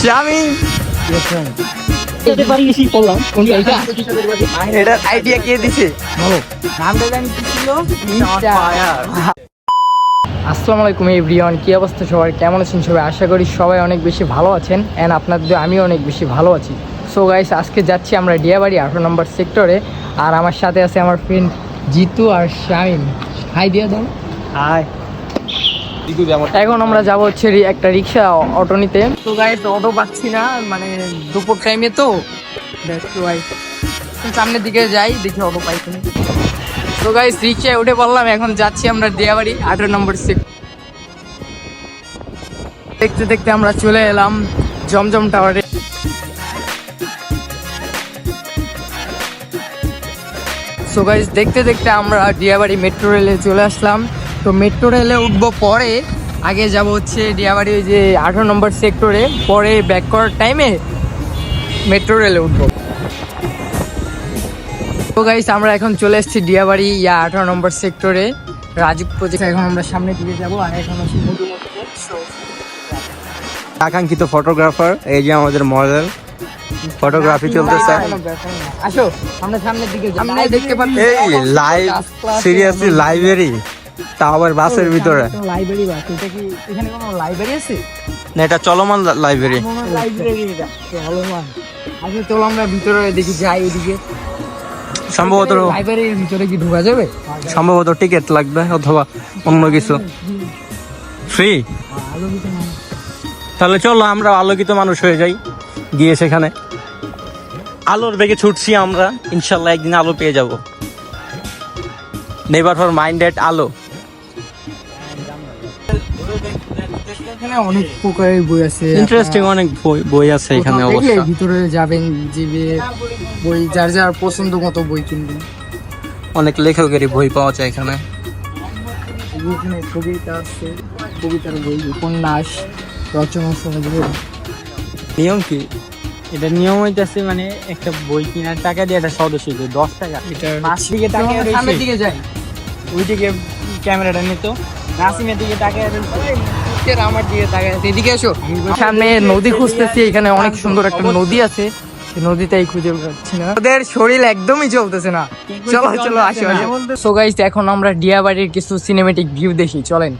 শামিম এটার আইডিয়া কে দিছে? নামটা জানি কি ছিল? আসসালামু আলাইকুম এভরিওয়ান, কি অবস্থা সবার, কেমন আছেন সবাই? আশা করি সবাই অনেক বেশি ভালো আছেন অ্যান্ড আপনাদের আমিও অনেক বেশি ভালো আছি। সো গাইস, আজকে যাচ্ছি আমরা ডিয়াবাড়ি 18 নম্বর সেক্টরে, আর আমার সাথে আছে আমার ফ্রেন্ড জিতু আর শামিম। হাই দিয়ে দাও। হাই। এখন আমরা যাবো হচ্ছে একটা রিক্সা অটো নিতে। তো গাইস অটো পাচ্ছি না, মানে দুপুর টাইমে তো সামনের দিকে যাই, দেখি অটো পাই কিনা। তো গাইস রিক্সায় উঠে পড়লাম, এখন যাচ্ছি আমরা ডিয়াবাড়ি 18 নম্বর সেক্টর। দেখতে দেখতে আমরা চলে এলাম জমজম টাওয়ারে। সো গাইস দেখতে দেখতে আমরা ডিয়াবাড়ি মেট্রো রেলে চলে আসলাম। তো মেট্রো রেলে উঠবো পরে, আগে যাব হচ্ছে ডিয়াবাড়ি ওই যে 18 নম্বর সেক্টরে, পরে ব্যাক করার টাইমে মেট্রো রেলে উঠবো। তো গাইস আমরা এখন চলে এসেছি ডিয়াবাড়ি 18 নম্বর সেক্টরে রাজুক প্রজেক্ট। এখন আমরা সামনের দিকে যাবো, আর এখন হচ্ছে আকাঙ্ক্ষিত ফটোগ্রাফার, এই যে আমাদের মডেল, ফটোগ্রাফি চলতেছে। আসো আমরা সামনের দিকে যাই, সামনে দেখতে পাচ্ছি এই লাইভ, সিরিয়াসলি লাইব্রেরি, তা আবার বাসের ভিতরে। লাইব্রেরি বাস, এটা কি এখানে কোনো লাইব্রেরি আছে? না, এটা চলমান লাইব্রেরি। লাইব্রেরি এটা চলমান। আচ্ছা চলো আমরা ভিতরে দেখি, যাই এদিকে। সম্ভবত লাইব্রেরির ভিতরে কি ঢোকা যাবে? সম্ভবত টিকিট লাগবে অথবা অন্য কিছু। ফ্রি? তাহলে চলো আমরা আলোকিত মানুষ হয়ে যাই, গিয়ে সেখানে আলোর বেগে ছুটছি আমরা। ইনশাল্লাহ একদিন আলো পেয়ে যাব। নেভার ফর মাইন্ডেড আলো। এখানে অনেক প্রকারের বই আছে, ইন্টারেস্টিং অনেক বই আছে এখানে। অবশ্য ভিতরে যাবেন, যে বই যার যার পছন্দ মতো বই কিনবেন। অনেক লেখকেরই বই পাওয়া যায় এখানে। এখানে কবিতা আছে, কবিতার বই, উপন্যাস, রচনা সমাজ। নিয়ম কি? এটা নিয়ম হইতেছে মানে একটা বই কেনার টাকা দিয়ে একটা সদস্য 10 টাকা। পাঁচ দিকে টাকা সামনের দিকে যাই, ওইদিকে ক্যামেরাটা নিত, নাসিমের দিকে টাকা আমার দিকে তাকায়। এদিকে এসো, সামনে নদী খুঁজতেছি, এখানে অনেক সুন্দর একটা নদী আছে, নদীটাই খুঁজে পাচ্ছি না। ওদের শরীর একদমই চলতেছে না। চলো চলো আসো। সো গাইস এখন আমরা ডিয়াবাড়ির কিছু সিনেমেটিক ভিউ দেখি, চলেন।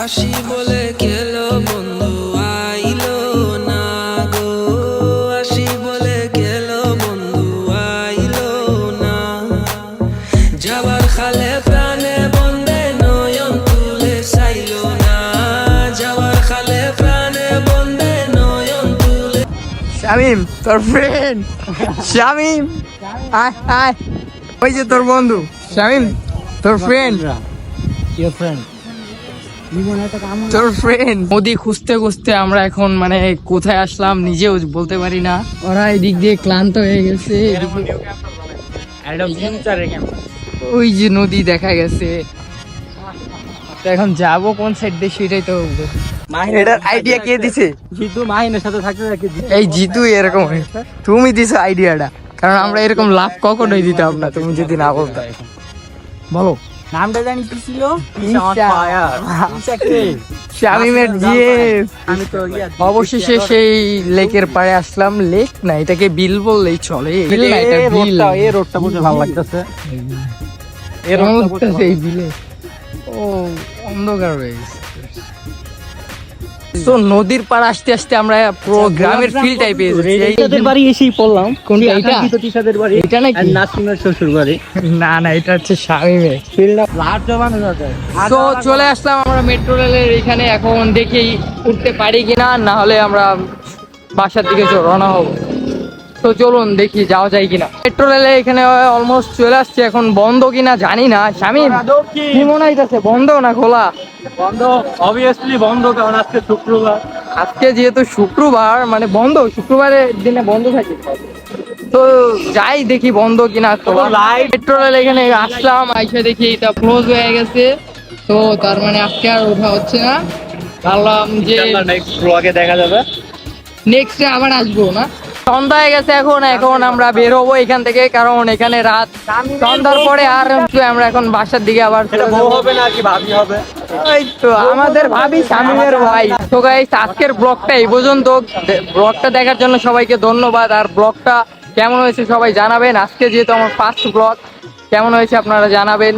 আসি বলে গেলো বন্ধু আইলো না গো, আসি বলে গেলো বন্ধু আইলো না, যাবার খালে প্রাণে বন্ধে নয়ন তুলে চাইলো না, যাবার খালে প্রাণে বন্ধে নয়ন তুলে। শামিম তোর ফ্রেন্ড, শামিম আয় আয়, ওই যে তোর বন্ধু শামিম, তোর ফ্রেন্ড, তোর ফ্রেন্ড। নদী খুঁজতে খুঁজতে আমরা এখন মানে কোথায় আসলাম নিজেও বলতে পারি না। ওরা এদিক দিয়ে ক্লান্ত হয়ে গেছে, ওই যে নদী দেখা গেছে। তো এখন যাবো কোন সাইড দিয়ে সেটাই তো। এটার আইডিয়া কে দিছে? জিতু মাহিনের সাথে থাকতে থাকতে এই জিতু এরকম, তুমি দিছো আইডিয়াটা, কারণ আমরা এরকম লাভ কখনোই দিতাম না তুমি যদি না বলতে। বলো নামটা জানি কি ছিল? শামিমের জিএফ। অবশেষে সেই লেকের পাড়ে আসলাম। লেক না, এটাকে বিল বললেই চলে। বিল না, এটা বিল। এই রোডটা বুঝে ভালো লাগতেছে। এই বিলে ও অন্ধকার হয়ে গেছে। তো নদীর পাড় আসতে আসতে আমরা পুরো গ্রামের ফিল টাইপ এইটাদের বাড়ি এসেই পড়লাম। কোনটা? এটা টিচারদের বাড়ি এটা নাকি নাসিমের শ্বশুর বাড়ি? না না, এটা হচ্ছে শামিমের। লাট জমানো যাবে। তো চলে আসলাম আমরা মেট্রো রেলের এখানে। এখন দেখি উঠতে পারি কিনা, না হলে আমরা বাসার দিকে রওনা হবো। তো চলুন দেখি যাওয়া যায় কিনা। মেট্রো রেলে এখানে অলমোস্ট চলে আসছে, এখন বন্ধ কিনা জানি না। শামিম কি মনে হইতেছে, বন্ধ না খোলা? বন্ধ, অবভিয়াসলি বন্ধ, কারণ আজকে শুক্রবার। আজকে যেহেতু শুক্রবার মানে বন্ধ, শুক্রবারের দিনে বন্ধ থাকে। তো যাই দেখি বন্ধ কিনা খোলা। মেট্রো রেল এখানে আসলাম, আইসা দেখি এটা ক্লোজ হয়ে গেছে। তো তার মানে আজকে আর ওঠা হচ্ছে না। ভাবলাম যে নেক্সট ব্লগে দেখা যাবে। নেক্সটে আবার আসবো না। সন্ধ্যা হয়ে গেছে এখন আমরা বের হবো এখান থেকে, কারণ এখানে রাত সন্ধ্যার পরে আর আমরা এখন বাসার দিকে আবার চলে যাবো। হবে না কি ভাবি হবে? ওই তো আমাদের ভাবি শামিমের ভাই। তো গাইস আজকের ব্লগটা এই পর্যন্ত। ব্লগটা দেখার জন্য সবাইকে ধন্যবাদ। আর ব্লগটা কেমন হয়েছে সবাই জানাবেন। আজকে যেহেতু আমার ফার্স্ট ব্লগ, কেমন হয়েছে আপনারা জানাবেন।